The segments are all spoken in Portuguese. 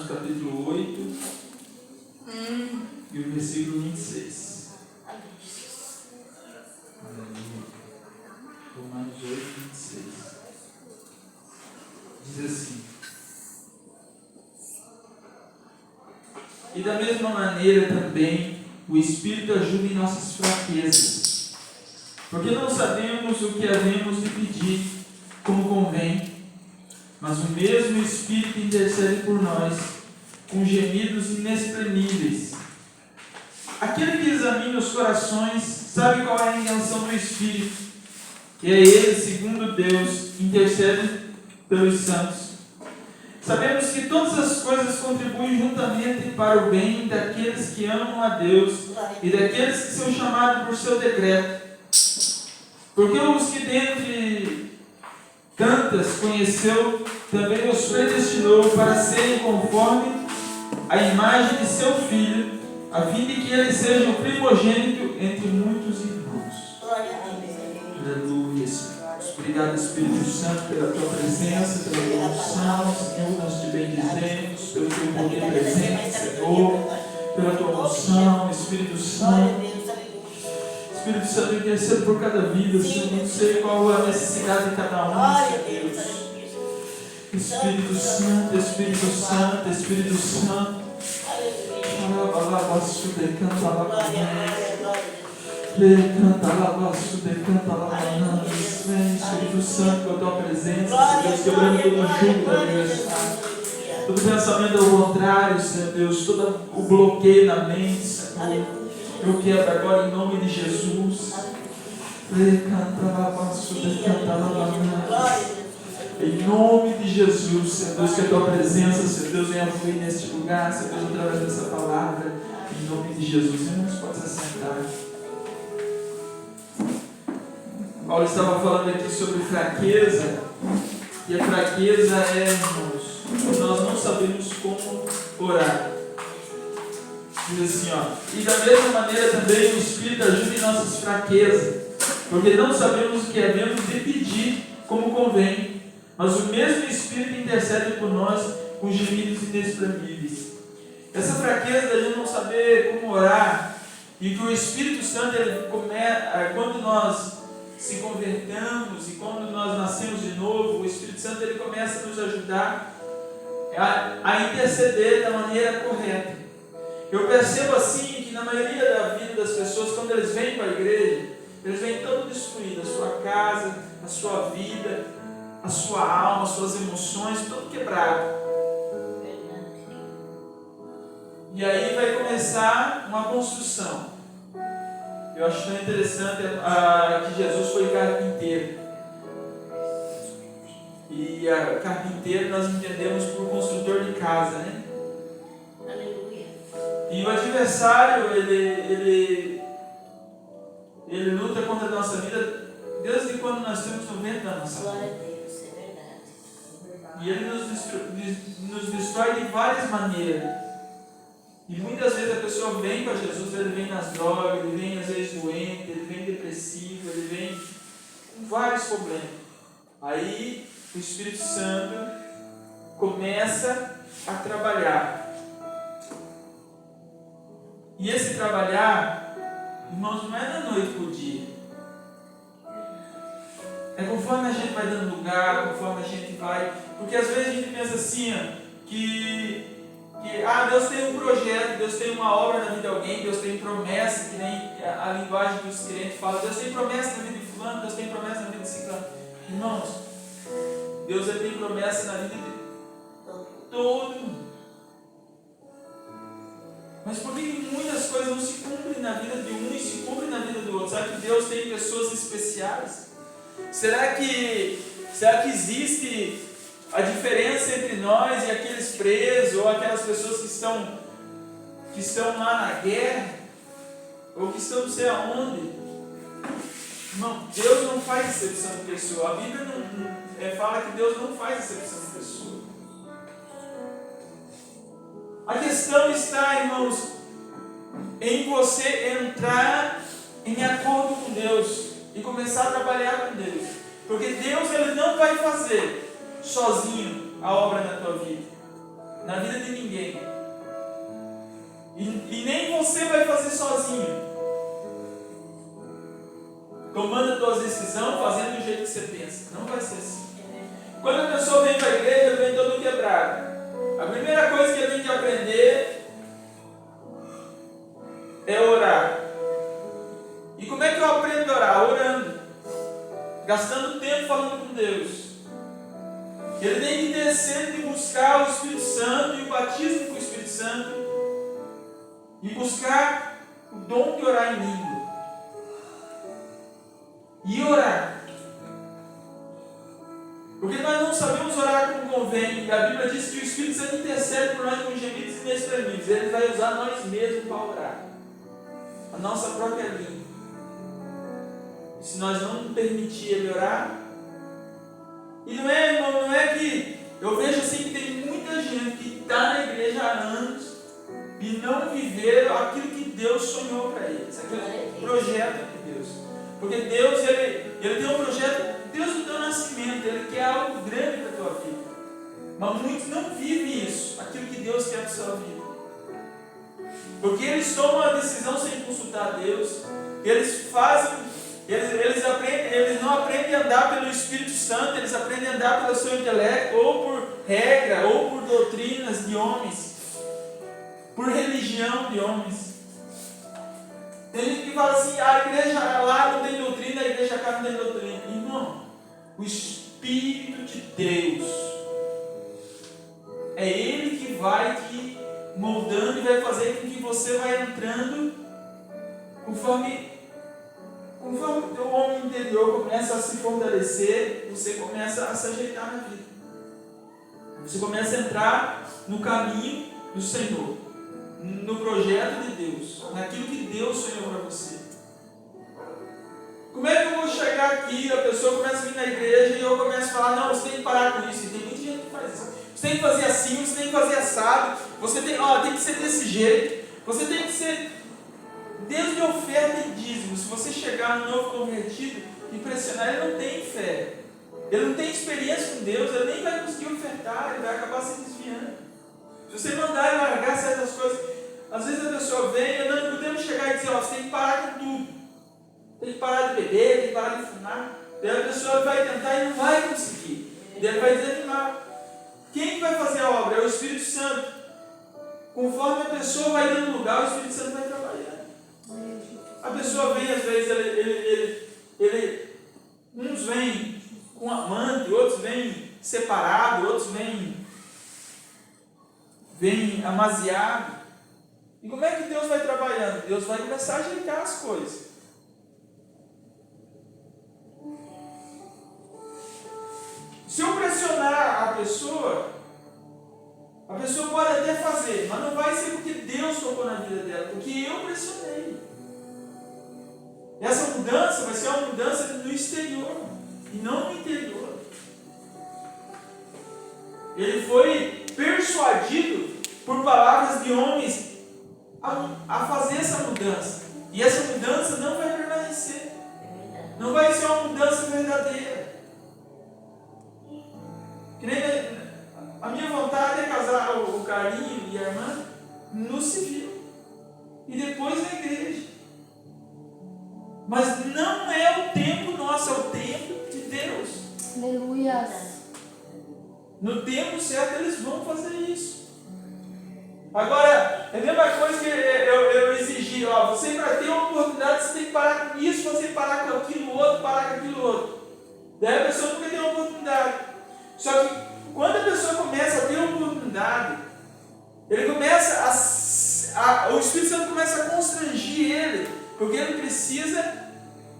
Romanos capítulo 8 e o versículo 26. Aleluia. Romanos 8, 26. Diz assim: e da mesma maneira também o Espírito ajuda em nossas fraquezas, porque não sabemos o que havemos de pedir como convém, mas o mesmo Espírito intercede por nós com gemidos inexprimíveis. Aquele que examina os corações sabe qual é a intenção do Espírito, e é Ele, segundo Deus, intercede pelos santos. Sabemos que todas as coisas contribuem juntamente para o bem daqueles que amam a Deus e daqueles que são chamados por seu decreto. Porque os que dentre tantas conheceu, também os predestinou para serem conforme a imagem de seu Filho, a fim de que ele seja o primogênito entre muitos irmãos. Aleluia, Senhor. Obrigado, Espírito Santo, pela tua presença, pela tua unção, Senhor. Nós te bendizemos pelo teu poder presente, Senhor, pela tua unção, Espírito Santo. Espírito Santo, interceda por cada vida, Senhor. Não sei qual a necessidade de cada um, Senhor Deus. Espírito Santo, Espírito Santo, Espírito Santo. Vem, Espírito Santo, com a tua presença, Senhor Deus, quebrando todo o jugo da adversidade, todo pensamento ao contrário, Senhor Deus, todo o bloqueio na mente, Senhor. Eu quebro agora em nome de Jesus. Em nome de Jesus, Senhor Deus, que a tua presença, Senhor Deus, venha fluir neste lugar, Senhor Deus, através dessa palavra. Em nome de Jesus, irmãos, pode se assentar. Paulo estava falando aqui sobre fraqueza, e a fraqueza é, irmãos, quando nós não sabemos como orar. Diz assim, ó: e da mesma maneira também o Espírito ajuda em nossas fraquezas, porque não sabemos o que havemos de pedir como convém, mas o mesmo Espírito intercede por nós com gemidos inexprimíveis. Essa fraqueza da gente não saber como orar, e que o Espírito Santo, quando nós se convertamos e quando nós nascemos de novo, o Espírito Santo ele começa a nos ajudar a interceder da maneira correta. Eu percebo assim que na maioria da vida das pessoas, quando eles vêm para a igreja, eles vêm todo destruídos, a sua casa, a sua vida, a sua alma, as suas emoções, todo quebrado. E aí vai começar uma construção. Eu acho tão interessante que Jesus foi carpinteiro. E a carpinteiro nós entendemos por construtor de casa, né? Aleluia. E o adversário, ele luta contra a nossa vida desde quando nós temos no ventre da nossa vida. Glória a Deus, é verdade. E ele nos destrói de várias maneiras. E muitas vezes a pessoa vem para Jesus, ele vem nas drogas, ele vem às vezes doente, ele vem depressivo, ele vem com vários problemas. Aí o Espírito Santo começa a trabalhar. E esse trabalhar, irmãos, não é da noite para o dia. É conforme a gente vai dando lugar, conforme a gente vai. Porque às vezes a gente pensa assim, que Deus tem um projeto, Deus tem uma obra na vida de alguém, Deus tem promessa, que nem a linguagem dos crentes fala, Deus tem promessa na vida de fulano, Deus tem promessa na vida de ciclano. Irmãos, Deus tem promessa na vida de todo mundo. Mas por que muitas coisas não se cumprem na vida de um e se cumprem na vida do outro? Será que Deus tem pessoas especiais? Será que existe a diferença entre nós e aqueles presos, ou aquelas pessoas que estão lá na guerra, ou que estão não sei aonde? Irmão, Deus não faz exceção de pessoa. A Bíblia fala que Deus não faz exceção de pessoa. A questão está, irmãos, em você entrar em acordo com Deus e começar a trabalhar com Deus. Porque Deus ele não vai fazer sozinho a obra na tua vida. na vida de ninguém. E nem você vai fazer sozinho. Tomando as tuas decisões, fazendo do jeito que você pensa. Não vai ser assim. Quando a pessoa vem para a igreja, vem todo quebrado. A primeira coisa que ele tem que aprender é orar. E como é que eu aprendo a orar? Orando. Gastando tempo falando com Deus. Ele tem que ter sempre de buscar o Espírito Santo e o batismo com o Espírito Santo. E buscar o dom de orar em língua. E orar. Porque nós não sabemos orar como convém. E a Bíblia diz que o Espírito Santo intercede por nós com gemidos inexprimíveis. Ele vai usar nós mesmos para orar. A nossa própria língua. E se nós não permitir ele orar. E não é, irmão, não é que eu vejo assim que tem muita gente que está na igreja há anos e não viveram aquilo que Deus sonhou para eles. Aquele projeto de Deus. Porque Deus, ele tem um projeto desde o teu nascimento. Ele quer algo grande para a tua vida. Mas muitos não vivem isso, aquilo que Deus quer para a sua vida. Porque eles tomam a decisão sem consultar Deus. Eles não aprendem a andar pelo Espírito Santo. Eles aprendem a andar pelo seu intelecto, ou por regra, ou por doutrinas de homens, por religião de homens. Tem gente que fala assim, a igreja lá não tem doutrina, a igreja cá não tem doutrina. Irmão, o Espírito de Deus é Ele que vai te moldando e vai fazer com que você vai entrando conforme o teu homem interior começa a se fortalecer, você começa a se ajeitar na vida. Você começa a entrar no caminho do Senhor, no projeto de Deus, naquilo que Deus sonhou para você. Como é que eu vou chegar aqui, a pessoa começa a vir na igreja e eu começo a falar, não, você tem que parar com isso. E tem muita gente que faz isso. Você tem que fazer assim, você tem que fazer assado, você tem que ser desse jeito, você tem que ser desde oferta e dízimo. Se você chegar no novo convertido, impressionar, ele não tem fé, ele não tem experiência com Deus, ele nem vai conseguir ofertar, ele vai acabar se desviando. Se você mandar ele largar certas coisas, às vezes a pessoa vem, nós não podemos chegar e dizer, você tem que parar com tudo, tem que parar de beber, tem que parar de fumar. Daí a pessoa vai tentar e não vai conseguir, daí ele vai desanimar. Quem vai fazer a obra? É o Espírito Santo. Conforme a pessoa vai dando lugar, o Espírito Santo vai trabalhando. A pessoa vem, às vezes, uns vêm com amante, outros vêm separados, outros vêm amaziados. E como é que Deus vai trabalhando? Deus vai começar a ajeitar as coisas. Se eu pressionar a pessoa pode até fazer, mas não vai ser porque Deus tocou na vida dela, porque eu pressionei. Essa mudança vai ser uma mudança no exterior e não no interior. Ele foi persuadido por palavras de homens a fazer essa mudança. E essa mudança não vai permanecer. Não vai ser uma mudança verdadeira. Que nem a minha vontade é casar o Carlinho e a irmã no civil. E depois na igreja. Mas não é o tempo nosso, é o tempo de Deus. Aleluia. No tempo certo eles vão fazer isso. Agora, é a mesma coisa que eu exigi, você para ter uma oportunidade, você tem que parar com isso, você parar com aquilo outro, parar com aquilo outro. Daí a pessoa nunca tem uma oportunidade. Só que quando a pessoa começa a ter uma oportunidade, ele começa o Espírito Santo começa a constranger ele, porque ele precisa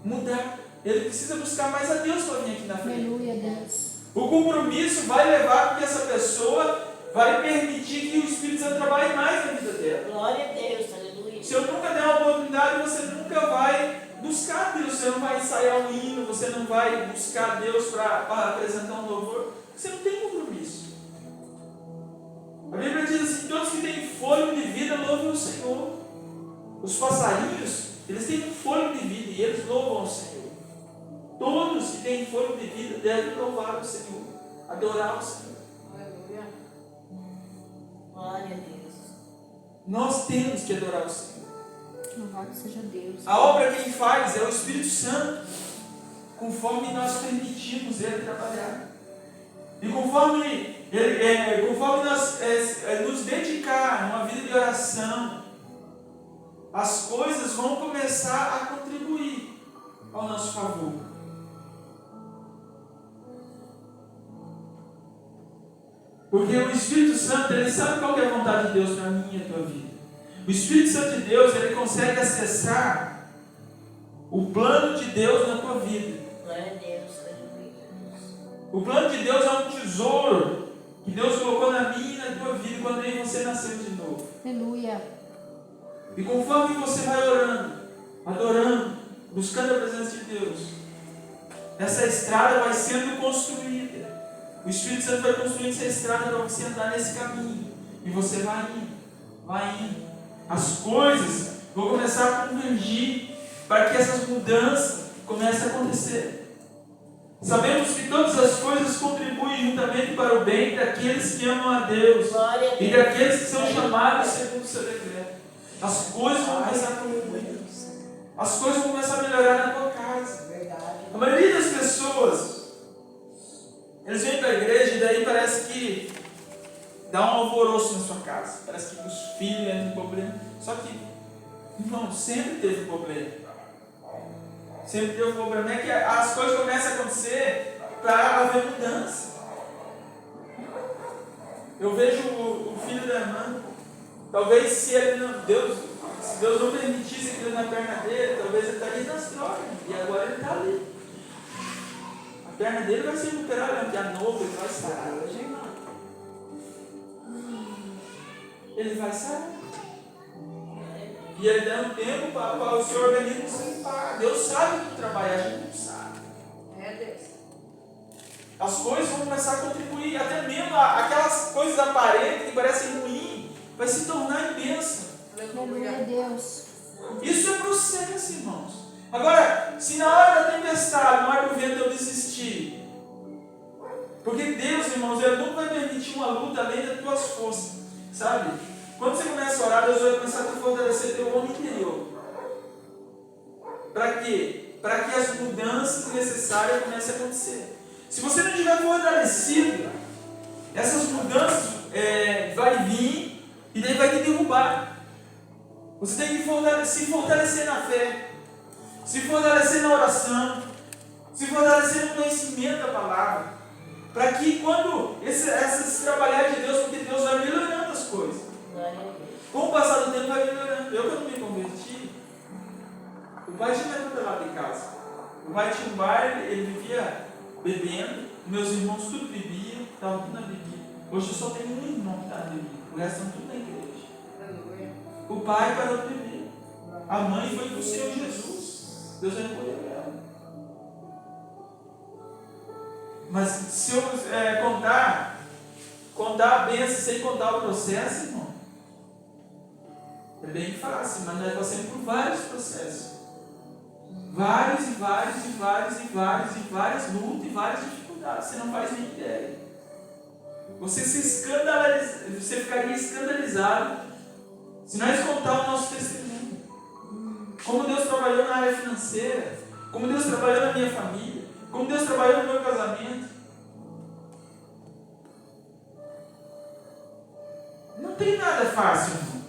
mudar, ele precisa buscar mais a Deus para vir aqui na frente. Aleluia, Deus. O compromisso vai levar para que essa pessoa vai permitir que o Espírito Santo trabalhe mais na vida dela. Glória a Deus, aleluia. Se eu nunca der uma oportunidade, você nunca vai buscar Deus, você não vai ensaiar um hino, você não vai buscar Deus para apresentar um louvor, você não tem compromisso. A Bíblia diz assim, todos que têm fôlego de vida louvam o Senhor. Os passarinhos, eles têm um fôlego de vida e eles louvam o Senhor. Todos que têm fôlego de vida devem louvar o Senhor, adorar o Senhor. Aleluia. Glória a Deus. Nós temos que adorar o Senhor. Louvado seja Deus. A obra quem faz é o Espírito Santo, conforme nós permitimos Ele trabalhar. E conforme nós nos dedicar a uma vida de oração, as coisas vão começar a contribuir ao nosso favor. Porque o Espírito Santo, ele sabe qual que é a vontade de Deus para mim e a tua vida. O Espírito Santo de Deus, ele consegue acessar o plano de Deus na tua vida. Glória a Deus. Aleluia. O plano de Deus é um tesouro que Deus colocou na minha e na tua vida quando você nasceu de novo. Aleluia. E conforme você vai orando, adorando, buscando a presença de Deus, essa estrada vai sendo construída. O Espírito Santo vai construindo essa estrada para você andar nesse caminho. E você vai indo, vai indo. As coisas vão começar a convergir para que essas mudanças comecem a acontecer. Sabemos que todas as coisas contribuem juntamente para o bem daqueles que amam a Deus Glória a e Deus. daqueles que são chamados segundo o seu decreto. As coisas vão começar a contribuir. As coisas vão começar a melhorar na tua casa. Verdade. A maioria das pessoas, eles vêm para a igreja e daí parece que dá um alvoroço na sua casa. Parece que os filhos entram em problema. Só que, irmão, sempre teve problema. Sempre teve problema. É que as coisas começam a acontecer para haver mudança. Eu vejo o filho da irmã, talvez se Deus não permitisse aquilo na perna dele, talvez ele estaria nas drogas. E agora ele está ali. A perna dele vai ser recuperada, porque a novo ele vai sarar. Ele vai sarar. E ele dá um tempo para o seu organismo se limpar. Deus sabe como trabalhar, a gente não sabe. É Deus. As coisas vão começar a contribuir, até mesmo aquelas coisas aparentes que parecem ruins, vai se tornar em bênção. Aleluia a Deus. Isso é processo, irmãos. Agora, se na hora da tempestade, na hora do vento eu desistir, porque Deus, irmãos, Ele não vai permitir uma luta além das tuas forças, sabe? Quando você começa a orar, Deus vai começar a fortalecer teu homem interior. Para quê? Para que as mudanças necessárias comecem a acontecer. Se você não estiver fortalecido, essas mudanças vai vir e daí vai te derrubar. Você tem que se fortalecer na fé, se fortalecer na oração, se fortalecer no conhecimento da palavra, para que quando essas trabalhar de Deus, porque Deus vai melhorando as coisas. Glória a Deus. Com o passar do tempo vai melhorando. Eu, quando me converti, o pai tinha me atropelado em casa. O pai tinha um bar, ele vivia bebendo, meus irmãos tudo bebiam, estavam tudo na bebida. Hoje eu só tenho um irmão que está na bebida, o resto estão tudo na igreja. Aleluia. O pai parou de beber. A mãe foi com o Senhor Jesus. Deus já recolheu ela. Mas se eu contar a bênção sem contar o processo, irmão, é bem fácil, mas nós passamos por vários processos. Várias lutas e várias dificuldades. Você não faz nem ideia. Você ficaria escandalizado se nós contar o nosso testemunho. Como Deus trabalhou na área financeira, como Deus trabalhou na minha família, como Deus trabalhou no meu casamento. Não tem nada fácil, irmão.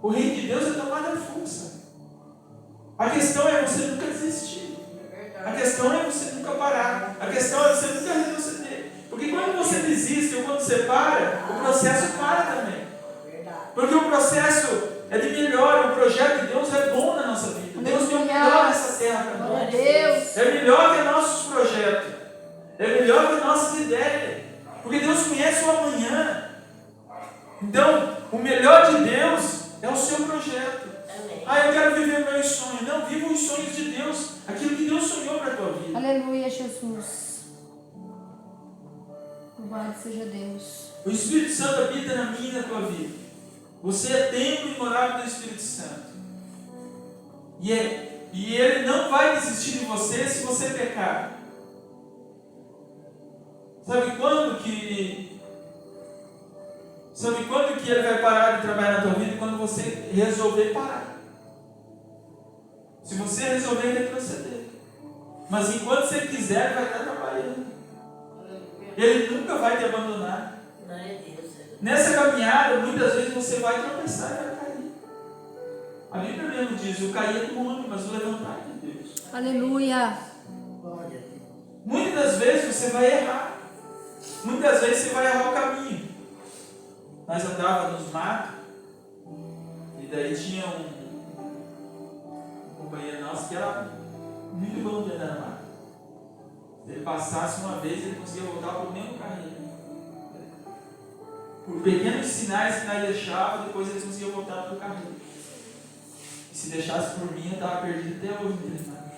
O reino de Deus é tomada a força. A questão é você nunca desistir. A questão é você nunca parar. A questão é você nunca retroceder. Porque quando você desiste ou quando você para, o processo para também. Porque o processo é de melhor. O projeto de Deus é bom na nossa vida. Deus tem o melhor nessa terra para nós. Glória a Deus. É melhor que nossos projetos. É melhor que nossas ideias. Porque Deus conhece o amanhã. Então, o melhor de Deus é o seu projeto. Amém. Eu quero viver meus sonhos. Não, viva os sonhos de Deus. Aquilo que Deus sonhou para a tua vida. Aleluia, Jesus. Louvado seja Deus. O Espírito Santo habita na minha e na tua vida. Você é templo e morada do Espírito Santo. E Ele não vai desistir de você se você pecar. Sabe quando que... Sabe quando que ele vai parar de trabalhar na tua vida? Quando você resolver parar. Se você resolver retroceder. Mas enquanto você quiser, ele vai estar trabalhando. Ele nunca vai te abandonar. Nessa caminhada, muitas vezes você vai tropeçar e vai cair. A Bíblia mesmo diz, o cair é do homem, mas o levantar é de Deus. Aleluia. Muitas das vezes você vai errar. Muitas vezes você vai errar o caminho. Nós andávamos nos matos, e daí tinha um companheiro nosso que era muito bom de andar no mato. Se ele passasse uma vez, ele conseguia voltar para o mesmo carrinho. Por pequenos sinais que nós deixávamos, depois eles conseguiam voltar para o carrinho. E se deixasse por mim, eu estava perdido até hoje naquele mato.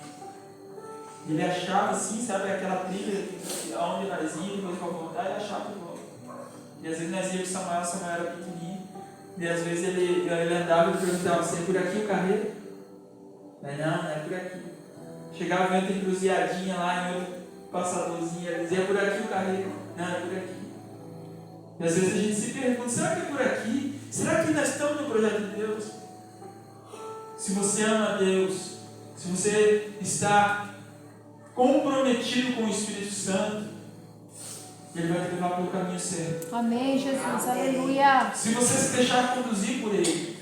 Ele achava assim, sabe, aquela trilha onde nós íamos, depois para voltar, ele achava de volta. E às vezes nós íamos com o Samuel era pequenininho, e às vezes ele andava e perguntava, você é por aqui o carreiro? Não é por aqui. Chegava em outra encruzilhadinha lá, em outro passadorzinho, ele dizia, é por aqui o carreiro? Não, é por aqui. E às vezes a gente se pergunta, será que é por aqui? Será que nós estamos no projeto de Deus? Se você ama a Deus, se você está comprometido com o Espírito Santo, Ele vai te levar pelo caminho certo. Amém, Jesus. Aleluia. Se você se deixar conduzir por Ele.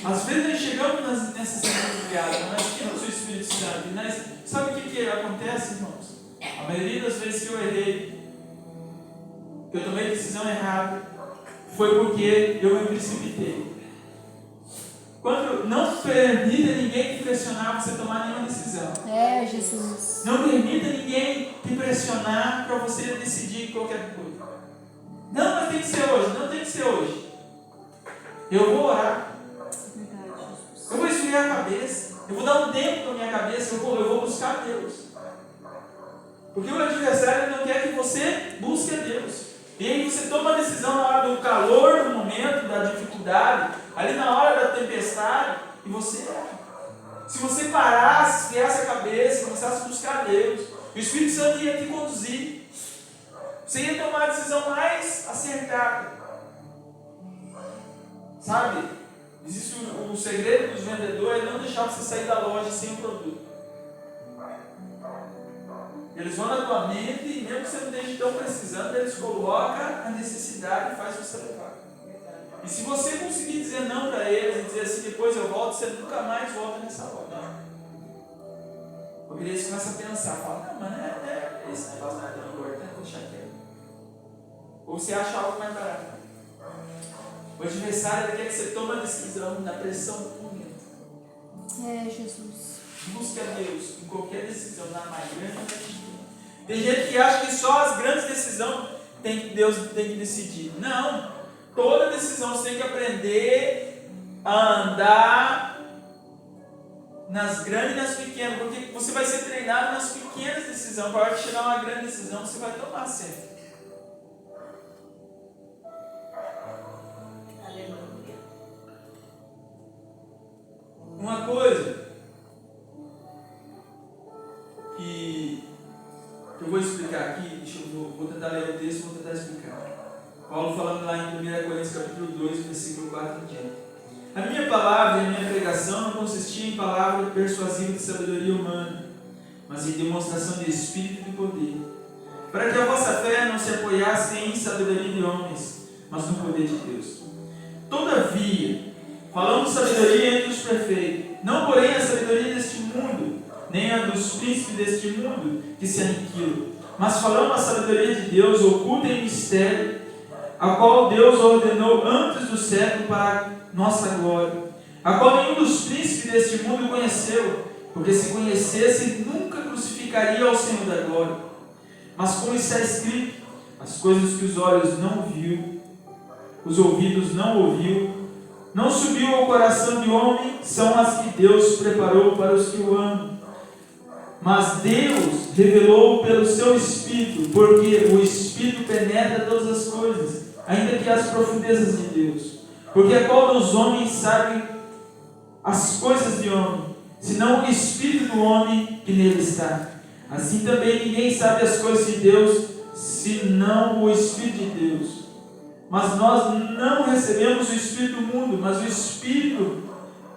Às vezes nós chegamos nessas encruzilhadas, nós temos o Espírito Santo. E sabe o que acontece, irmãos? A maioria das vezes que eu errei, que eu tomei decisão errada, foi porque eu me precipitei. Quando não permita ninguém te pressionar você tomar nenhuma decisão. É, Jesus. Não permita ninguém te pressionar para você decidir qualquer coisa. Não, mas tem que ser hoje. Não tem que ser hoje. Eu vou orar. Verdade, Jesus. Eu vou esfriar a cabeça. Eu vou dar um tempo para a minha cabeça. Eu vou buscar Deus. Porque o adversário não quer que você busque a Deus. E aí você toma a decisão na hora do calor, no momento da dificuldade, ali na hora da tempestade, e você erra. Se você parasse, esfriasse a cabeça, começasse a buscar Deus, o Espírito Santo ia te conduzir. Você ia tomar a decisão mais acertada. Sabe? Existe o segredo dos vendedores, é não deixar você sair da loja sem o produto. Eles vão na tua mente e mesmo que você não esteja tão precisando, eles colocam a necessidade e faz você levar. E se você conseguir dizer não para eles e dizer assim, depois eu volto, você nunca mais volta nessa loja. Porque eles começam a pensar, falam, não, mas esse negócio não é tão importante, vou deixar quieto. Ou você acha algo mais barato. O adversário quer que você tome a decisão na pressão do momento. É, Jesus. Busque a Deus em qualquer decisão, na mais grande ou na pequena. Tem gente que acha que só as grandes decisões Deus tem que decidir. Não. Toda decisão você tem que aprender a andar nas grandes e nas pequenas. Porque você vai ser treinado nas pequenas decisões. Para a hora de chegar uma grande decisão, você vai tomar certo. Aleluia. Uma coisa que eu vou explicar aqui, vou tentar ler o texto, vou tentar explicar. Paulo falando lá em 1 Coríntios capítulo 2, versículo 4 em diante. A minha palavra e a minha pregação não consistia em palavra persuasiva de sabedoria humana, mas em demonstração de espírito e de poder, para que a vossa fé não se apoiasse em sabedoria de homens, mas no poder de Deus. Todavia, falamos sabedoria entre os perfeitos, não porém a sabedoria deste mundo, nem a dos príncipes deste mundo que se aniquilam, mas falamos a sabedoria de Deus oculta em mistério, a qual Deus ordenou antes do século para nossa glória, a qual nenhum dos príncipes deste mundo conheceu, porque se conhecesse nunca crucificaria ao Senhor da glória. Mas como está escrito, as coisas que os olhos não viu, os ouvidos não ouviu, não subiu ao coração de homem, são as que Deus preparou para os que o amam. Mas Deus revelou pelo seu Espírito, porque o Espírito penetra todas as coisas, ainda que as profundezas de Deus. Porque a qual dos homens sabe as coisas de homem, senão o Espírito do homem que nele está. Assim também ninguém sabe as coisas de Deus, senão o Espírito de Deus. Mas nós não recebemos o Espírito do mundo, mas o Espírito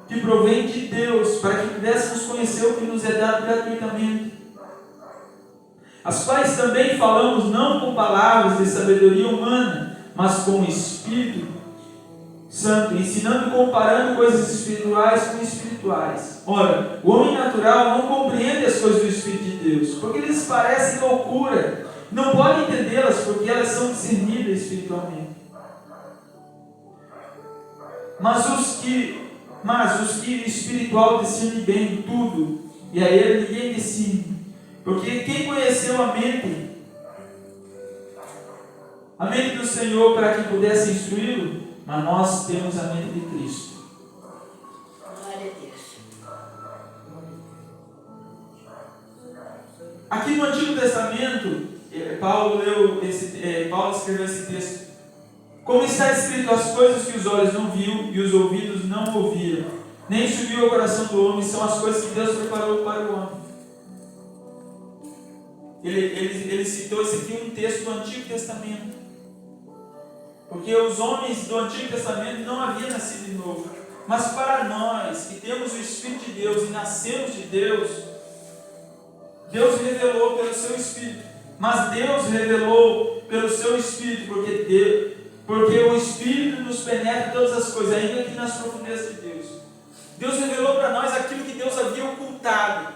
que provém de Deus, para que pudéssemos conhecer o que nos é dado gratuitamente. As quais também falamos não com palavras de sabedoria humana, mas com o Espírito Santo, ensinando e comparando coisas espirituais com espirituais. Ora, o homem natural não compreende as coisas do Espírito de Deus, porque lhes parecem loucura, não pode entendê-las, porque elas são discernidas espiritualmente. Mas os que espiritual discerne bem tudo, e a ele ninguém discerne, porque quem conheceu a mente do Senhor para que pudesse instruí-lo, mas nós temos a mente de Cristo. Glória a Deus. Aqui no Antigo Testamento, Paulo escreveu esse texto. Como está escrito, as coisas que os olhos não viu e os ouvidos não ouviram, nem subiu ao coração do homem, são as coisas que Deus preparou para o homem. Ele citou esse aqui um texto do Antigo Testamento. Porque os homens do Antigo Testamento não haviam nascido de novo. Mas para nós, que temos o Espírito de Deus e nascemos de Deus, Deus revelou pelo seu Espírito. Mas Deus revelou pelo seu Espírito, porque o Espírito nos penetra todas as coisas, ainda aqui nas profundezas de Deus. Deus revelou para nós aquilo que Deus havia ocultado.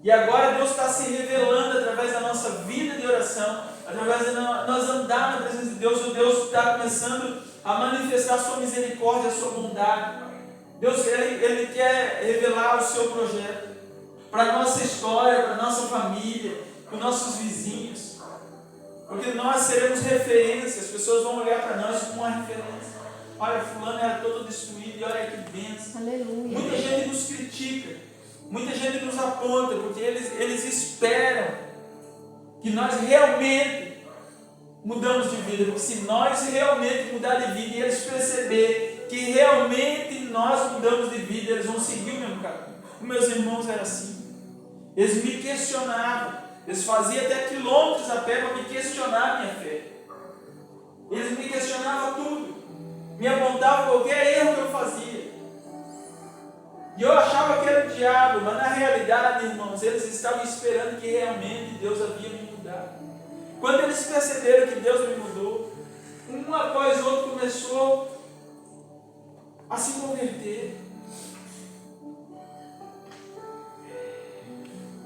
E agora Deus está se revelando através da nossa vida de oração, através de nós andar na presença de Deus. O Deus está começando a manifestar a sua misericórdia, a sua bondade. Deus ele quer revelar o seu projeto para a nossa história, para a nossa família, para os nossos vizinhos. Porque nós seremos referência, as pessoas vão olhar para nós como uma referência. Olha, fulano era todo destruído e olha que bênção. Aleluia. Muita gente nos critica, muita gente nos aponta, porque eles esperam que nós realmente mudamos de vida. Porque se nós realmente mudar de vida e eles perceberem que realmente nós mudamos de vida, eles vão seguir o mesmo caminho. Os meus irmãos eram assim. Eles me questionavam. Eles faziam até quilômetros a pé para me questionar a minha fé. Eles me questionavam tudo. Me apontavam qualquer erro que eu fazia. E eu achava que era o diabo, mas na realidade, irmãos, eles estavam esperando que realmente Deus havia me mudado. Quando eles perceberam que Deus me mudou, um após o outro começou a se converter.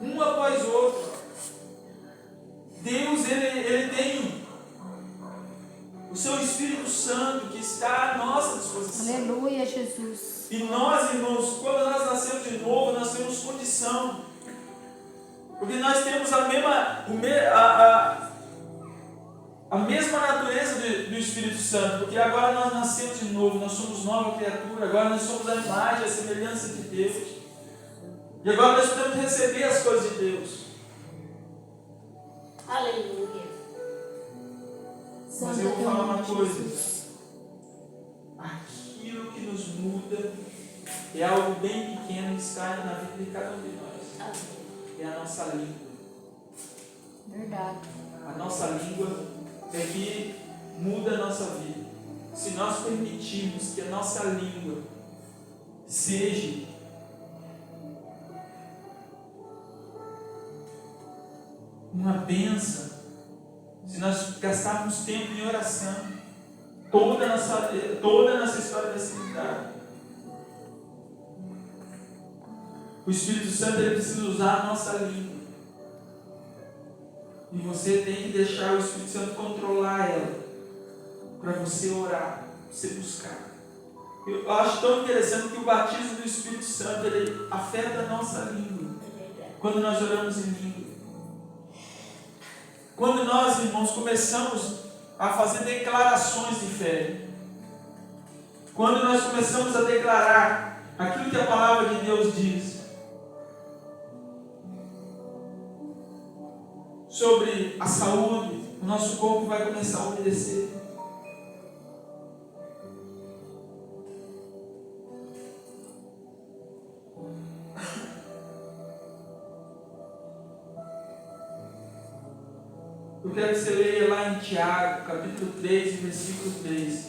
Um após o outro. Deus, ele tem o seu Espírito Santo que está à nossa disposição. Aleluia, Jesus. E nós, irmãos, quando nós nascemos de novo, nós temos condição. Porque nós temos a mesma natureza do Espírito Santo. Porque agora nós nascemos de novo, nós somos nova criatura, agora nós somos a imagem, a semelhança de Deus. E agora nós podemos receber as coisas de Deus. Aleluia. Mas eu vou falar uma coisa. Aquilo que nos muda é algo bem pequeno que está na vida de cada um de nós. É a nossa língua. Verdade. A nossa língua é que muda a nossa vida. Se nós permitirmos que a nossa língua seja uma bênção, se nós gastarmos tempo em oração, toda a nossa história vai ser mudada. O Espírito Santo ele precisa usar a nossa língua. E você tem que deixar o Espírito Santo controlar ela, para você orar, para você buscar. Eu acho tão interessante que o batismo do Espírito Santo ele afeta a nossa língua, quando nós oramos em língua. Quando nós, irmãos, começamos a fazer declarações de fé, quando nós começamos a declarar aquilo que a palavra de Deus diz sobre a saúde, o nosso corpo vai começar a obedecer. Eu quero que você leia lá em Tiago, capítulo 3, versículo 3.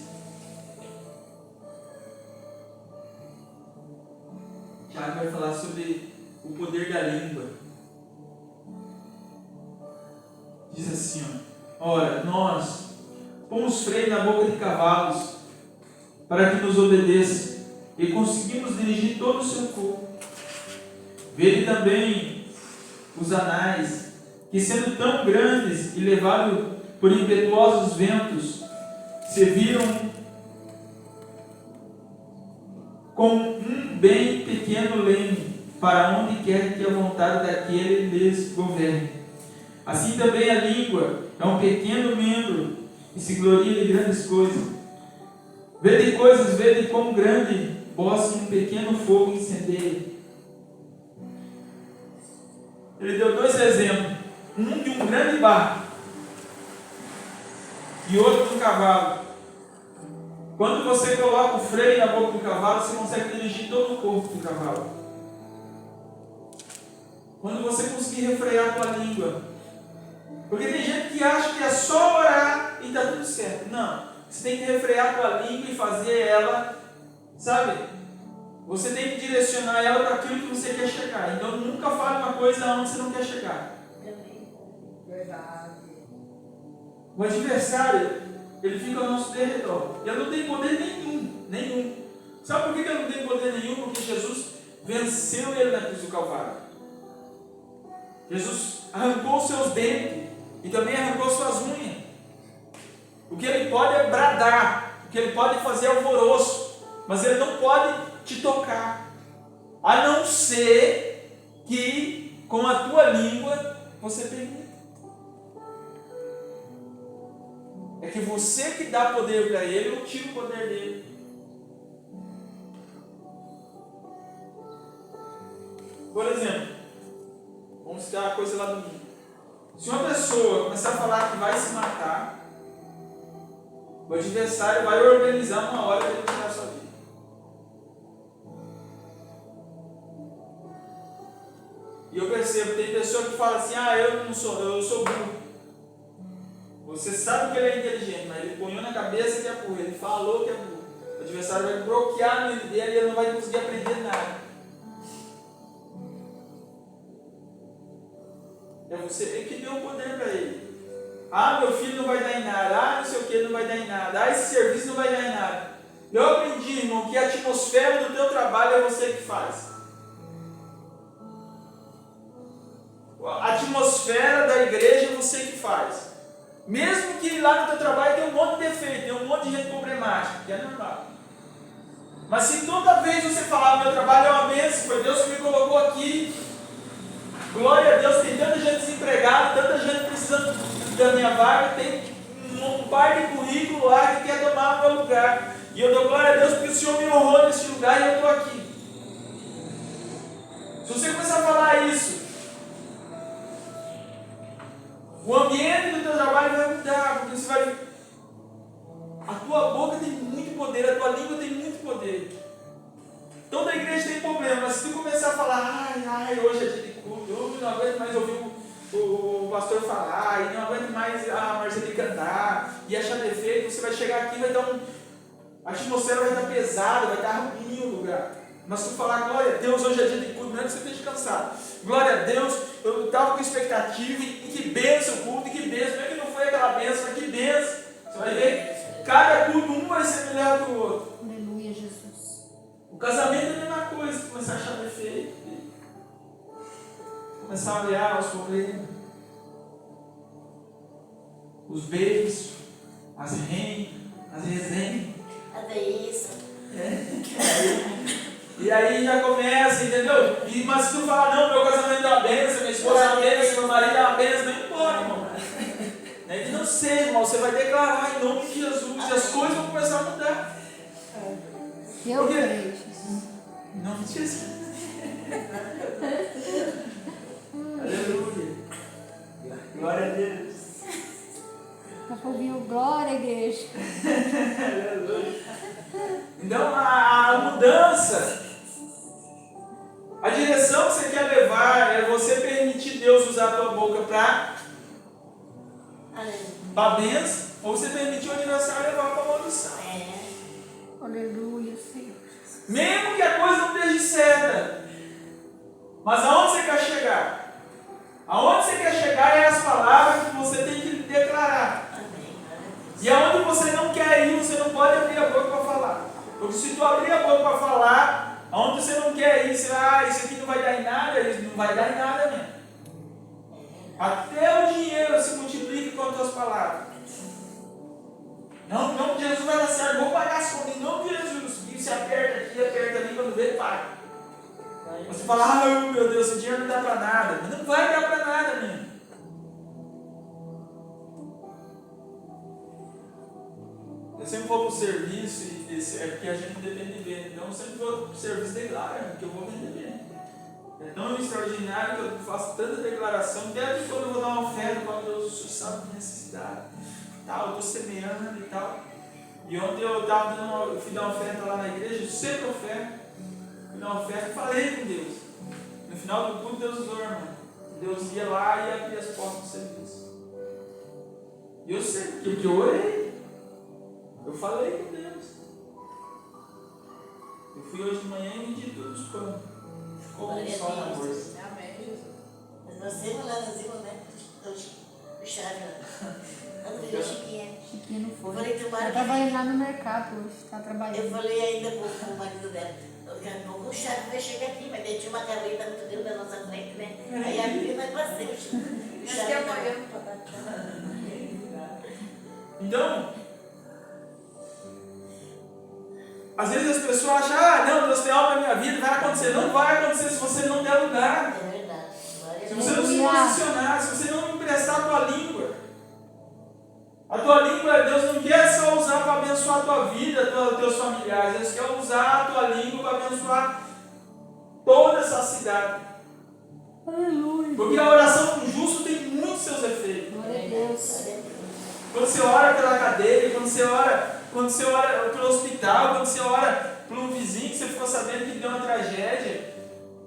Tiago vai falar sobre o poder da língua. Diz assim, ó: ora, nós pomos freio na boca de cavalos para que nos obedeça e conseguimos dirigir todo o seu corpo. Vede também os anais, que sendo tão grandes e levados por impetuosos ventos, se viram com um bem pequeno leme, para onde quer que a vontade daquele lhes governe. Assim também a língua é um pequeno membro e se gloria de grandes coisas. Vede como grande bosque um pequeno fogo incendeia. Ele deu dois exemplos, um de um grande barco e outro de um cavalo. Quando você coloca o freio na boca do cavalo, você consegue dirigir todo o corpo do cavalo. Quando você conseguir refrear a tua língua, porque tem gente que acha que é só orar e está tudo certo. Não, você tem que refrear a tua língua e fazer ela, sabe? Você tem que direcionar ela para aquilo que você quer chegar. Então nunca fale uma coisa onde você não quer chegar. Verdade. O adversário, ele fica ao nosso derredor. Ele não tem poder nenhum. Sabe por que ele não tem poder nenhum? Porque Jesus venceu ele na cruz do Calvário. Jesus arrancou os seus dentes e também arrancou suas unhas. O que ele pode é bradar, o que ele pode fazer é alvoroço, mas ele não pode te tocar, a não ser que com a tua língua você permita. É que você que dá poder para ele ou tira o poder dele. Por exemplo, vamos citar a coisa lá do mundo. Se uma pessoa começar a falar que vai se matar, o adversário vai organizar uma hora para ele tirar a sua vida. E eu percebo, tem pessoa que fala assim: eu sou burro. Você sabe que ele é inteligente, mas ele põe na cabeça que é burro, ele falou que é burro. O adversário vai bloquear a mente dele e ele não vai conseguir aprender nada. É você que deu o poder para ele. Meu filho não vai dar em nada. Não sei o que, não vai dar em nada. Esse serviço não vai dar em nada. Eu aprendi, irmão, que a atmosfera do teu trabalho é você que faz. A atmosfera da igreja é você que faz. Mesmo que lá no teu trabalho tenha um monte de defeito, tem um monte de gente problemática, que é normal. Mas se toda vez você falar: meu trabalho é uma bênção, foi Deus que me colocou aqui, glória a Deus, tem tanta gente desempregada, tanta gente precisando da minha vaga, tem um par de currículo lá que quer tomar o meu lugar. E eu dou glória a Deus porque o Senhor me honrou nesse lugar e eu estou aqui. Se você começar a falar isso, o ambiente do teu trabalho vai mudar, porque você vai... A tua boca tem muito poder, a tua língua tem muito poder. Toda igreja tem problema, mas se tu começar a falar: hoje é dia de culto, eu não aguento mais ouvir o pastor falar, e não aguento mais a Marcele cantar, e achar defeito, você vai chegar aqui e vai dar a atmosfera vai estar pesada, vai estar ruim o lugar. Mas se tu falar: glória a Deus, hoje é dia de culto, não é que você esteja cansado. Glória a Deus, eu estava com expectativa, e que bênção o culto, e que bênção, não é que não foi aquela bênção, mas que bênção. Você vai ver, cada culto um vai ser melhor do outro. Aleluia, Jesus. O casamento é a mesma coisa, começar a achar defeito, começar a olhar os problemas, os beijos, as resenhas. Até isso. E aí já começa, entendeu? Mas se tu falar: não, meu casamento é uma bênção, minha esposa é uma bênção, meu marido é uma bênção, não importa, irmão. Que não seja, irmão, você vai declarar em nome de Jesus e as coisas vão começar a mudar. Eu creio, Jesus. Em nome de Jesus. Aleluia. Glória a Deus. Dá para ouvir o glória, igreja. Aleluia. Então a mudança, a direção que você quer levar é você permitir Deus usar a tua boca para para a bênção, ou você permitir o aniversário levar para a maldição. Aleluia, Senhor. Mesmo que a coisa não esteja certa. Mas aonde você quer chegar? Aonde você quer chegar é as palavras que você tem que declarar. E aonde você não quer ir, você não pode abrir a boca para falar. Porque se tu abrir a boca para falar, aonde você não quer ir, você vai, isso aqui não vai dar em nada, isso não vai dar em nada mesmo. Até o dinheiro se multiplica com as tuas palavras. Não, em nome de Jesus vai dar certo, vou pagar as contas, em nome de Jesus. E se aperta aqui, aperta ali, quando vê, paga. Você fala, meu Deus, esse dinheiro não dá para nada. Mas não vai dar para nada mesmo. Eu sempre vou para o serviço, é porque a gente depende de venda. Então eu sempre vou para o serviço declarando que eu vou vender bem. É tão extraordinário que eu faço tanta declaração, desde quando eu vou dar uma oferta para Deus, o Senhor sabe a necessidade. Tal, eu estou semeando e tal. E ontem eu fui dar uma oferta lá na igreja, sempre oferta. Fui dar uma oferta e falei com Deus. No final do culto, Deus usou, irmão. Deus ia lá e abria as portas do serviço. E eu sei, porque eu orei. Eu falei com Deus. Eu fui hoje de manhã e vendi todos os panos. Ficou um só na bolsa. Amém, Jesus. Mas você não lá no Zima, né? O chave lá. Chiquinha. Chiquinha não foi. Eu falei que o Ela marido. estava indo lá no mercado hoje, está trabalhando. Eu falei ainda pro marido dela. O chave vai chegar aqui, mas daí tinha uma carreta muito grande na nossa frente, né? Aí a menina vai passar. O chave amanhã. Então, às vezes as pessoas acham, não, Deus tem algo na minha vida, vai acontecer. Não vai acontecer se você não der lugar. É verdade. Se você não se posicionar, se você não emprestar a tua língua. A tua língua, Deus não quer só usar para abençoar a tua vida, os teus familiares. Deus quer usar a tua língua para abençoar toda essa cidade. Aleluia. Porque a oração do justo tem muitos seus efeitos. Glória a Deus. Quando você ora pela cadeia, quando você ora pelo hospital, quando você ora por um vizinho que você ficou sabendo que deu uma tragédia,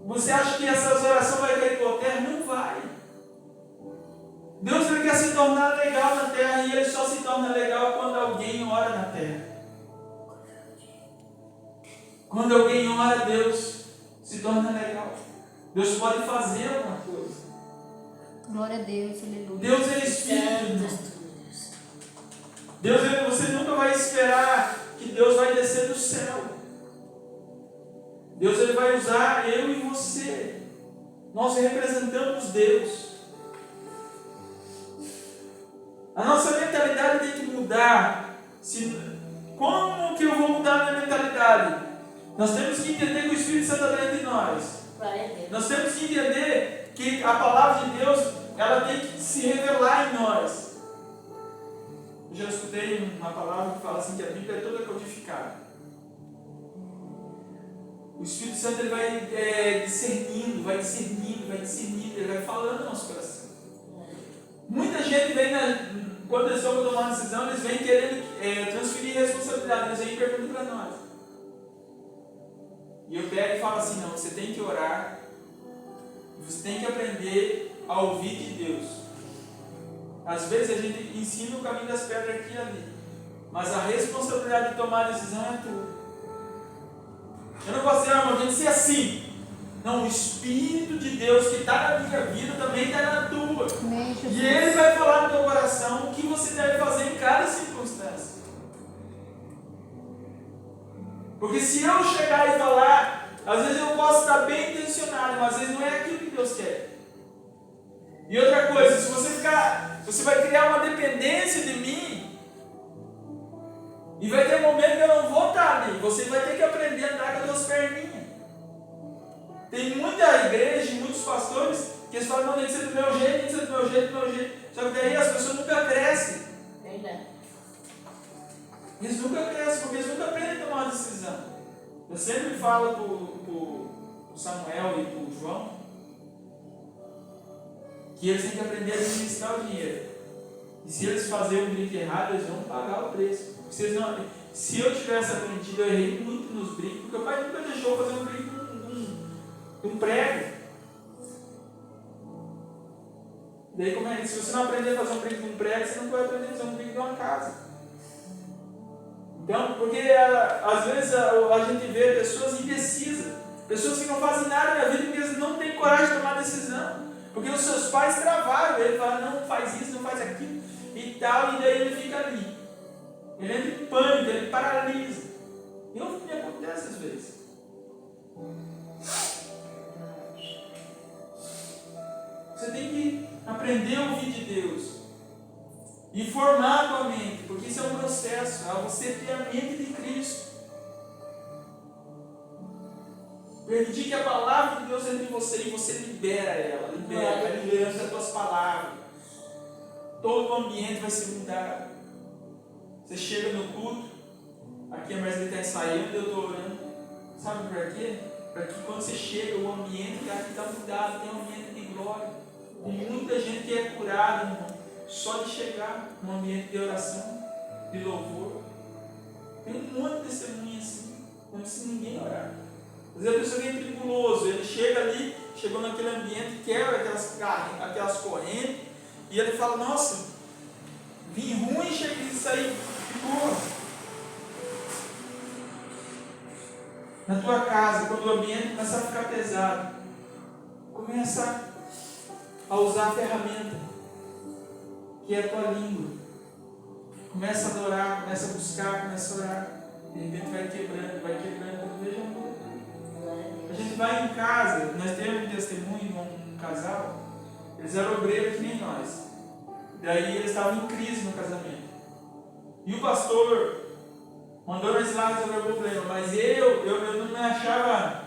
você acha que essas orações vão cair por terra? Não vai. Deus ele quer se tornar legal na terra e ele só se torna legal quando alguém ora na terra. Quando alguém ora a Deus, se torna legal. Deus pode fazer alguma coisa. Glória a Deus, aleluia. Deus é Espírito. Deus, você nunca vai esperar que Deus vai descer do céu. Deus ele vai usar eu e você. Nós representamos Deus. A nossa mentalidade tem que mudar. Como que eu vou mudar a minha mentalidade? Nós temos que entender que o Espírito Santo está dentro de nós. Nós temos que entender que a palavra de Deus ela tem que se revelar em nós. Eu já escutei uma palavra que fala assim que a Bíblia é toda codificada. O Espírito Santo ele vai discernindo, ele vai falando no nosso coração. Muita gente vem, quando eles estão tomando uma decisão, eles vêm querendo transferir responsabilidade, eles vêm e perguntam para nós. E eu pego e falo assim, não, você tem que orar, você tem que aprender a ouvir de Deus. Às vezes a gente ensina o caminho das pedras aqui e ali, mas a responsabilidade de tomar a decisão é tua. Eu não posso dizer, irmão, tem que ser assim. Não, o Espírito de Deus que está na minha vida também está na tua. Amém, Jesus. E Ele vai falar no teu coração o que você deve fazer em cada circunstância. Porque se eu chegar e falar, às vezes eu posso estar bem intencionado, mas às vezes não é aquilo que Deus quer. E outra coisa, se você vai criar uma dependência de mim, e vai ter um momento que eu não vou estar ali, você vai ter que aprender a andar com as tuas perninhas. Tem muita igreja, muitos pastores, que eles falam, não, tem que ser do meu jeito, tem que ser do meu jeito, do meu jeito. Só que daí as pessoas nunca crescem. Eles nunca crescem, porque eles nunca aprendem a tomar uma decisão. Eu sempre falo para o Samuel e para o João, que eles têm que aprender a administrar o dinheiro. E se eles fazerem um brinco errado, eles vão pagar o preço. Se eu tivesse aprendido, eu errei muito nos brincos, porque o pai nunca deixou fazer um brinco um prego. Daí como é? Se você não aprender a fazer um brinco de um prédio, você não vai aprender a fazer um brinco de uma casa. Então, porque às vezes a gente vê pessoas indecisas, pessoas que não fazem nada na vida porque eles não têm coragem de tomar decisão. Porque os seus pais travaram, ele fala, não faz isso, não faz aquilo e tal, e daí ele fica ali. Ele entra em pânico, ele paralisa. E não me acontece às vezes. Você tem que aprender a ouvir de Deus e formar a tua mente, porque isso é um processo, é você ter a mente de Cristo. Permitir que a palavra de Deus entre em você e você libera ela, vai liberando as tuas palavras. Todo o ambiente vai ser mudado. Você chega no culto, aqui a Marisa está ensaiando e eu estou orando. Sabe para quê? Para que quando você chega, o ambiente aqui está mudado, tem um ambiente de glória. Tem muita gente que é curada, irmão, só de chegar num ambiente de oração, de louvor. Tem um monte de testemunhas assim, como se ninguém orar. Às vezes a pessoa vem tribuloso, ele chega ali, chegou naquele ambiente, quebra aquelas correntes, e ele fala, nossa, vim ruim, cheguei isso aí, ficou. Na tua casa, quando o ambiente começa a ficar pesado, começa a usar a ferramenta, que é a tua língua. Começa a adorar, começa a buscar, começa a orar. De repente vai quebrando, veja amor. A gente vai em casa, nós temos um testemunho de um casal, eles eram obreiros que nem nós. Daí eles estavam em crise no casamento. E o pastor mandou nós lá resolver o problema, mas eu não me achava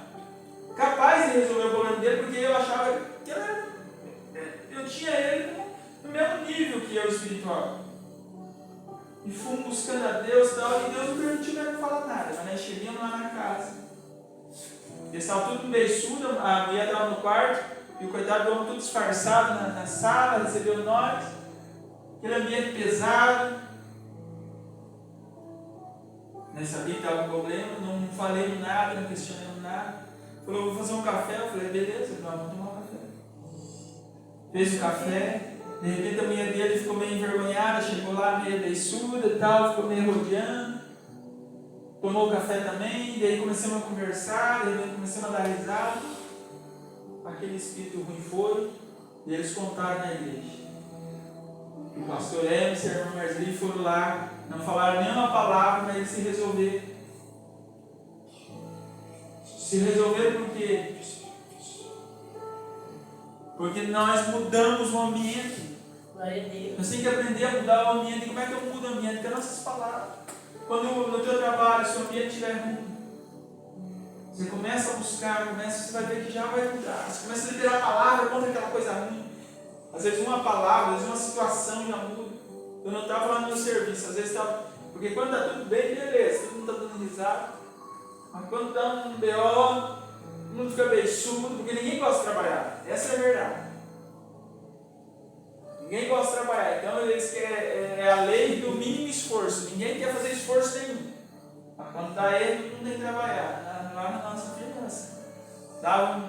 capaz de resolver o problema dele, porque eu achava que eu tinha ele no mesmo nível que eu espiritual. E fomos buscando a Deus e tal, e Deus não permitiu nem falar nada, mas nós chegamos lá na casa. Eles estavam tudo beiçudo, a mulher estava no quarto, e o coitado do homem tudo disfarçado na sala, recebeu nós, aquele ambiente pesado. Nós sabíamos que estava um problema, não falei nada, não questionamos nada. Falou, vou fazer um café, eu falei, beleza, vamos tomar um café. Fez o café, de repente a mulher dele ficou meio envergonhada, chegou lá meio beiçuda e tal, ficou meio rodeando. Tomou o café também, daí começamos a conversar, de repente começamos a dar risada. Aquele espírito ruim foi, e eles contaram na igreja. O pastor Emerson e a irmã Marceli foram lá, não falaram nenhuma palavra, mas eles se resolveram. Se resolveram por quê? Porque nós mudamos o ambiente. Nós temos que aprender a mudar o ambiente. E como é que eu mudo o ambiente? Com as nossas palavras. Quando no teu trabalho, se o ambiente estiver ruim, você começa a buscar, você vai ver que já vai mudar. Você começa a liberar a palavra contra aquela coisa ruim. Às vezes uma palavra, às vezes uma situação já muda. Eu não estava lá no meu serviço, às vezes estava. Porque quando está tudo bem, beleza, todo mundo está dando risada. Mas quando dá um BO, todo mundo fica beiçudo, porque ninguém gosta de trabalhar. Essa é a verdade. Ninguém gosta de trabalhar. Então eles querem, é a lei do mínimo esforço. Ninguém quer fazer esforço nenhum. Mas quando está ele, todo mundo tem que trabalhar. Lá na nossa finança. Dá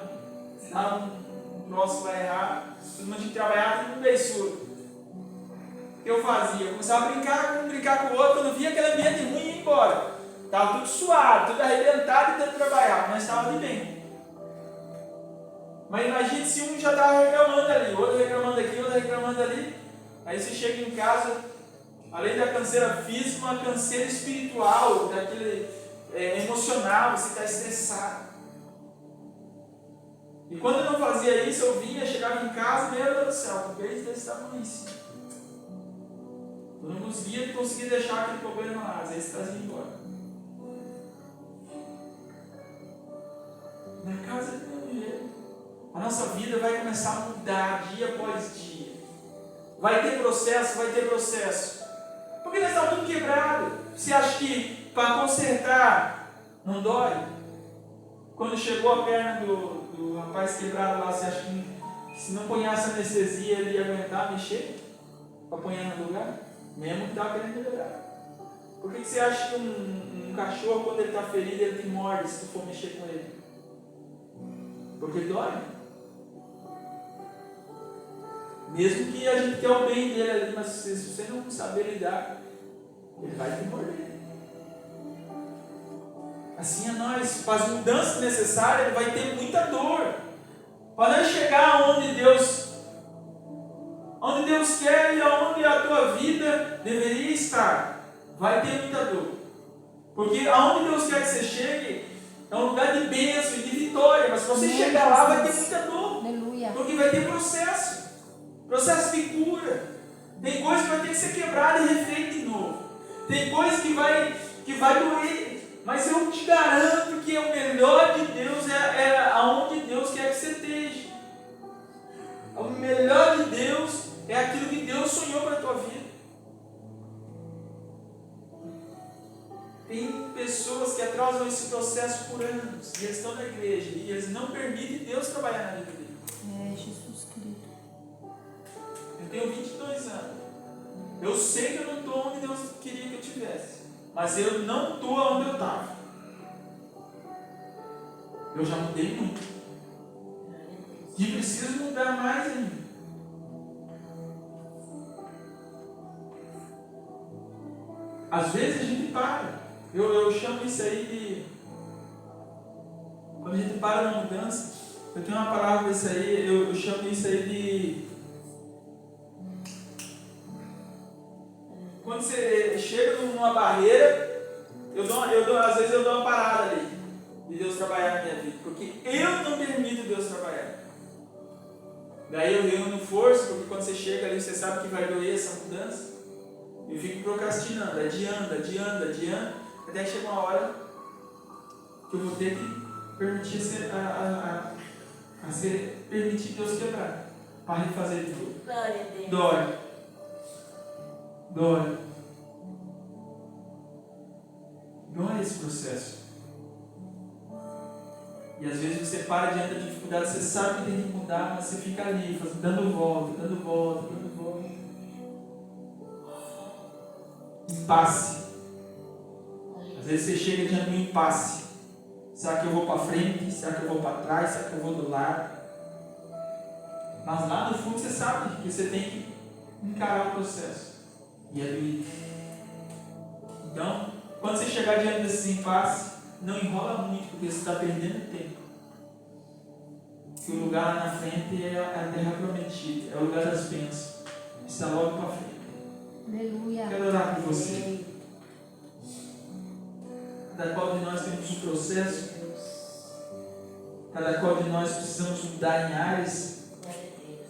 um troço vai errar, todo mundo tinha que trabalhar, todo mundo beiçudo. O que eu fazia? Eu começava a brincar com o outro, quando via aquele ambiente ruim, ia embora. Estava tudo suado, tudo arrebentado e tentando trabalhar, mas estava ali bem. Mas imagine se um já estava reclamando ali, outro reclamando aqui, outro reclamando ali. Aí você chega em casa, além da canseira física, uma canseira espiritual, daquele emocional, você está estressado. E quando eu não fazia isso, eu vinha, chegava em casa, meu Deus do céu, um beijo desse tamanho assim. Eu não conseguia deixar aquele problema lá, às vezes trazia embora. Na casa do meu jeito. A nossa vida vai começar a mudar dia após dia. Vai ter processo. Porque nós estamos tudo quebrado. Você acha que para consertar não dói? Quando chegou a perna do rapaz quebrado lá, você acha que se não ponhasse anestesia ele ia aguentar mexer? Para pôr no lugar? Mesmo que estava querendo melhorar. Por que você acha que um cachorro, quando ele está ferido, ele te morde se tu for mexer com ele? Porque dói. Mesmo que a gente quer o bem dele ali, mas se você não saber lidar, ele vai te morder. Assim é nós, para as mudanças necessárias, ele vai ter muita dor. Para nós chegar onde Deus quer e aonde a tua vida deveria estar, vai ter muita dor. Porque aonde Deus quer que você chegue, é um lugar de bênção e de vitória, mas se você chegar lá, vai ter muita dor. Aleluia. Porque vai ter processo de cura. Tem coisa que vai ter que ser quebrada e refeita de novo. Tem coisa que vai doer. Mas eu te garanto que o melhor de Deus é aonde Deus quer que você esteja. O melhor de Deus é aquilo que Deus sonhou para a tua vida. Tem pessoas que atrasam esse processo por anos. E eles estão na igreja. E eles não permitem Deus trabalhar na vida deles. É, Jesus Cristo. Eu tenho 22 anos. Eu sei que eu não estou onde Deus queria que eu estivesse. Mas eu não estou onde eu estava. Eu já mudei muito. E preciso mudar mais ainda. Às vezes a gente para. Eu chamo isso aí de... Quando a gente para na mudança, eu tenho uma palavra isso aí, eu chamo isso aí de... Quando você chega numa barreira, às vezes eu dou uma parada ali, de Deus trabalhar na minha vida, porque eu não permito Deus trabalhar. Daí eu reúno força, porque quando você chega ali, você sabe que vai doer essa mudança. Eu fico procrastinando, adiando, até que chega uma hora que eu vou ter que permitir permitir Deus quebrar, para refazer de tudo. Glória a Deus. Dói esse processo. E às vezes você para diante da dificuldade, você sabe que tem que mudar, mas você fica ali, dando volta. Impasse. Às vezes você chega diante de um impasse. Será que eu vou para frente? Será que eu vou para trás? Será que eu vou do lado? Mas lá no fundo você sabe que você tem que encarar o processo. E é doído. Então, quando você chegar diante desse impasse, não enrola muito, porque você está perdendo tempo. Porque o lugar lá na frente é a terra prometida, é o lugar das bênçãos. Está logo para frente. Aleluia. Quero orar por você. Cada qual de nós temos um processo. Cada qual de nós precisamos mudar em áreas.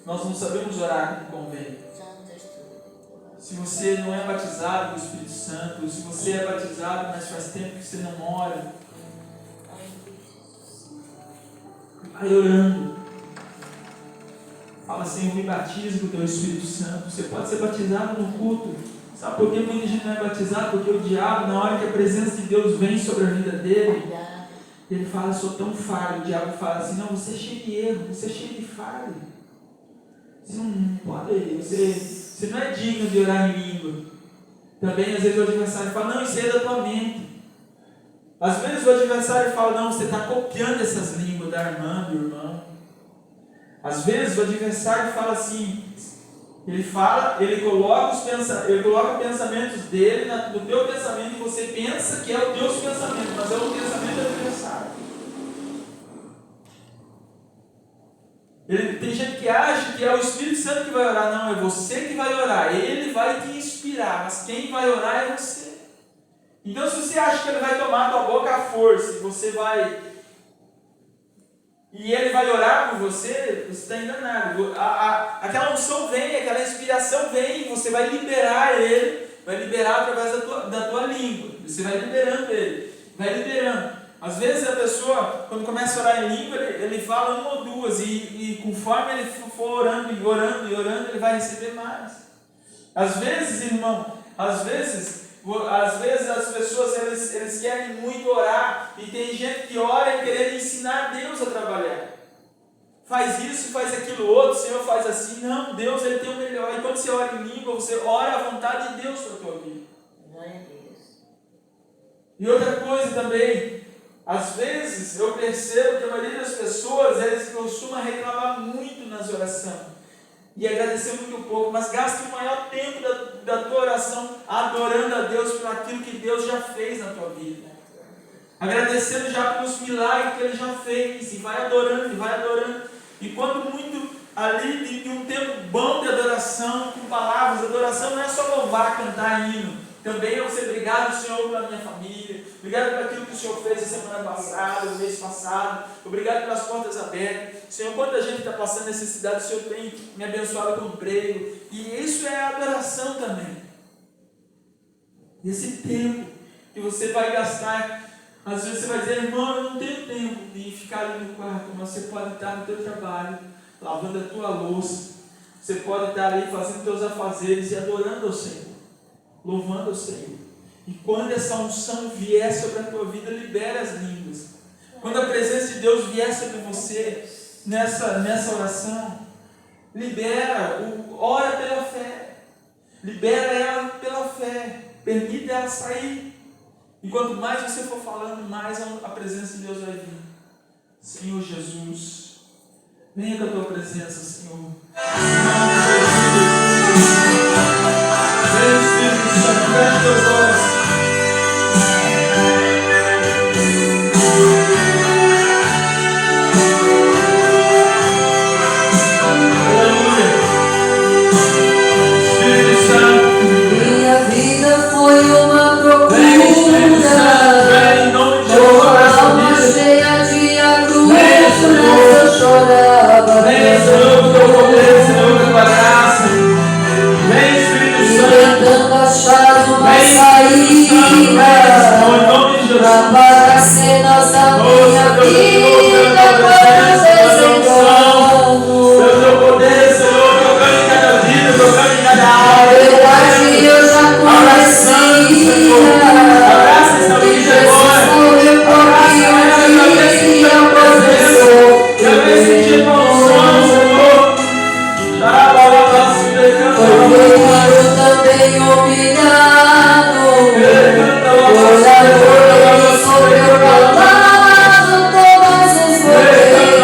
Nós não sabemos orar como convém. Se você não é batizado do Espírito Santo, se você é batizado, mas faz tempo que você não ora, vai orando. Fala, Senhor, me batiza com o teu Espírito Santo. Você pode ser batizado no culto. Sabe por que muita gente não é batizado? Porque o diabo, na hora que a presença de Deus vem sobre a vida dele, ele fala, sou tão falho. O diabo fala assim, não, você é cheio de erro, você é cheio de falho. Você não pode, você não é digno de orar em língua. Também, às vezes, o adversário fala, não, isso é da tua mente. Às vezes o adversário fala, não, você está copiando essas línguas da irmã, do irmão. Às vezes o adversário fala assim, ele coloca pensamentos dele no teu pensamento e você pensa que é o teu pensamento, mas é o pensamento do adversário. Tem gente que acha que é o Espírito Santo que vai orar. Não, é você que vai orar. Ele vai te inspirar, mas quem vai orar é você. Então, se você acha que ele vai tomar a tua boca à força e ele vai orar por você, você está enganado. Aquela unção vem, aquela inspiração vem, e você vai liberar ele, vai liberar através da tua língua. Você vai liberando ele, vai liberando. Às vezes a pessoa, quando começa a orar em língua, ele fala uma ou duas, e conforme ele for orando, ele vai receber mais. Às vezes, irmão, às vezes as pessoas eles querem muito orar, e tem gente que ora e querendo ensinar Deus a trabalhar. Faz isso, faz aquilo outro, o Senhor faz assim. Não, Deus ele tem o melhor. E quando você ora em língua, você ora a vontade de Deus para a tua vida. Glória a Deus. E outra coisa também, às vezes eu percebo que a maioria das pessoas eles costumam reclamar muito nas orações. e agradecer muito pouco, mas gaste o maior tempo da tua oração adorando a Deus por aquilo que Deus já fez na tua vida. Agradecendo já pelos milagres que Ele já fez, e vai adorando, e vai adorando. E quando muito ali de um tempo bom de adoração, com palavras, adoração não é só louvar, cantar hino. Também eu ser obrigado, Senhor, pela minha família. Obrigado por aquilo que o Senhor fez a semana passada, o mês passado. Obrigado pelas portas abertas. Senhor, quanta gente está passando necessidade, o Senhor tem me abençoado com emprego. E isso é adoração também. Esse tempo que você vai gastar. Às vezes você vai dizer, irmão, eu não tenho tempo de ficar ali no quarto, mas você pode estar no teu trabalho, lavando a tua louça. Você pode estar ali fazendo teus afazeres e adorando ao Senhor, louvando ao Senhor. E quando essa unção vier sobre a tua vida, libera as línguas. Quando a presença de Deus vier sobre você, nessa oração, ora pela fé. Libera ela pela fé. Permita ela sair. E quanto mais você for falando, mais a presença de Deus vai vir. Senhor Jesus, venha com a tua presença, Senhor. Vem, Espírito Santo, feche teus olhos. Aleluia. Espírito Santo. Minha vida foi uma procura. Vem, Espírito Santo, vem em nome de Jesus. Alma cheia de agruras, eu chorava. Vem, Senhor, com teu poder, Senhor, com tua graça. Vem, Espírito Santo. Tentando achar uma Vem, saída em nome de Jesus. para as cenas da minha vida, Pelo teu poder, Senhor, tocando em cada vida, tocando em cada a alma. verdade eu já conhecia. Abraça essa vida agora. Eu venho sentir tua unção, Senhor. Eu também humilhado, olhador sobre o calado, todos os poderes.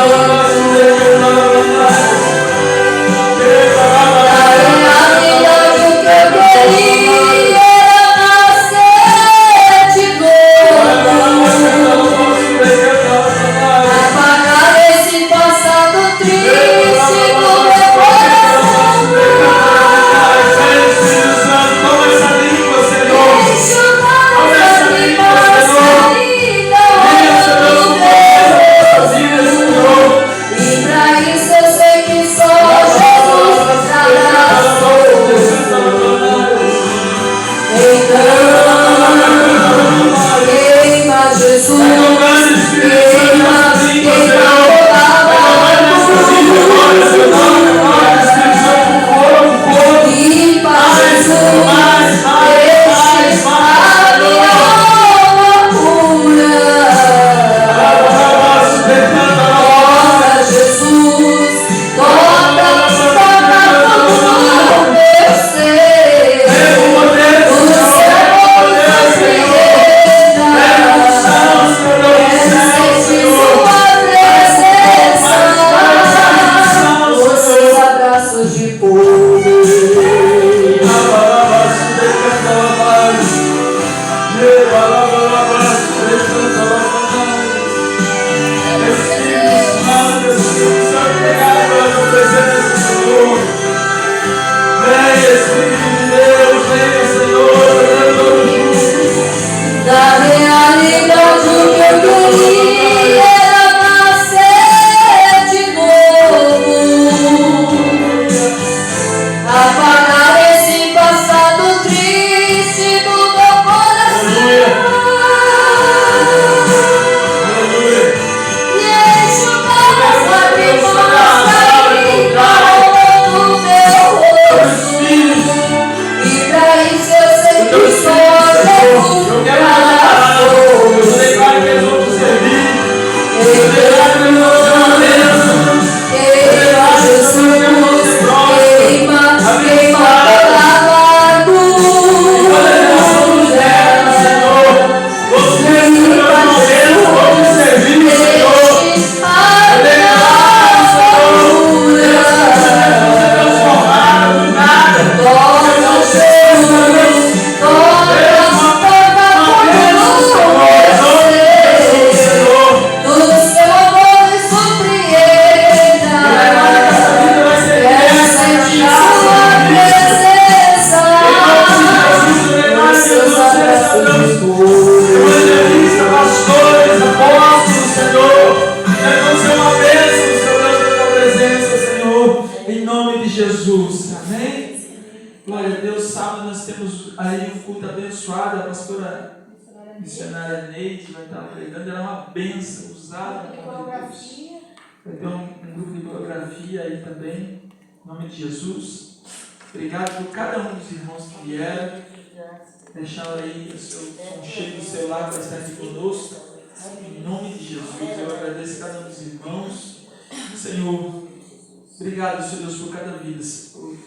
Na realidade o que eu queria era nascer de novo, apagar esse passado triste do meu coração. E pra isso eu sei que só Jesus abraçou. Então, queima Jesus, queima o e para Jesus, deixe a minha alma pura. Toca Jesus, toca todo meu ser. O céu sente sua presença, os seus abraços de poder. Da realidade o que eu queria era nascer de novo, apagar esse passado triste do meu coração e enxugar as lágrimas saídas do meu rosto. E pra isso eu sei que só Jesus nome de Jesus. Amém? Glória a Deus. Sábado nós temos aí um culto abençoado. A pastora missionária Neide vai estar pregando. Ela é uma bênção, usada. Vai ter um grupo de bibliografia aí também. Em nome de Jesus. Obrigado por cada um dos irmãos que vieram. Deixar aí o seu cheio do seu lar para estar aqui conosco. Em nome de Jesus, eu agradeço a cada um dos irmãos. Senhor, obrigado, Senhor Deus, por cada vida, Senhor.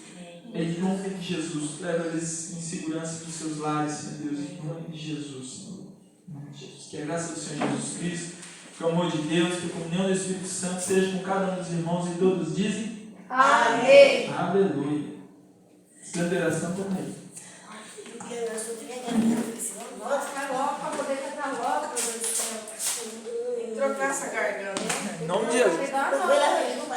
Em nome de Jesus, leva eles em segurança dos seus lares, Senhor Deus, em nome de Jesus, Senhor. Em nome de Jesus. Que a graça do Senhor Jesus Cristo, que o amor de Deus, que a comunhão do Espírito Santo seja com cada um dos irmãos e todos dizem Amém. Aleluia. Consideração também. Eu só tinha garganta, Nossa, ficar logo para poder cantar logo, Deus do céu. Tem que trocar essa garganta. Em nome de Jesus. não foi lá,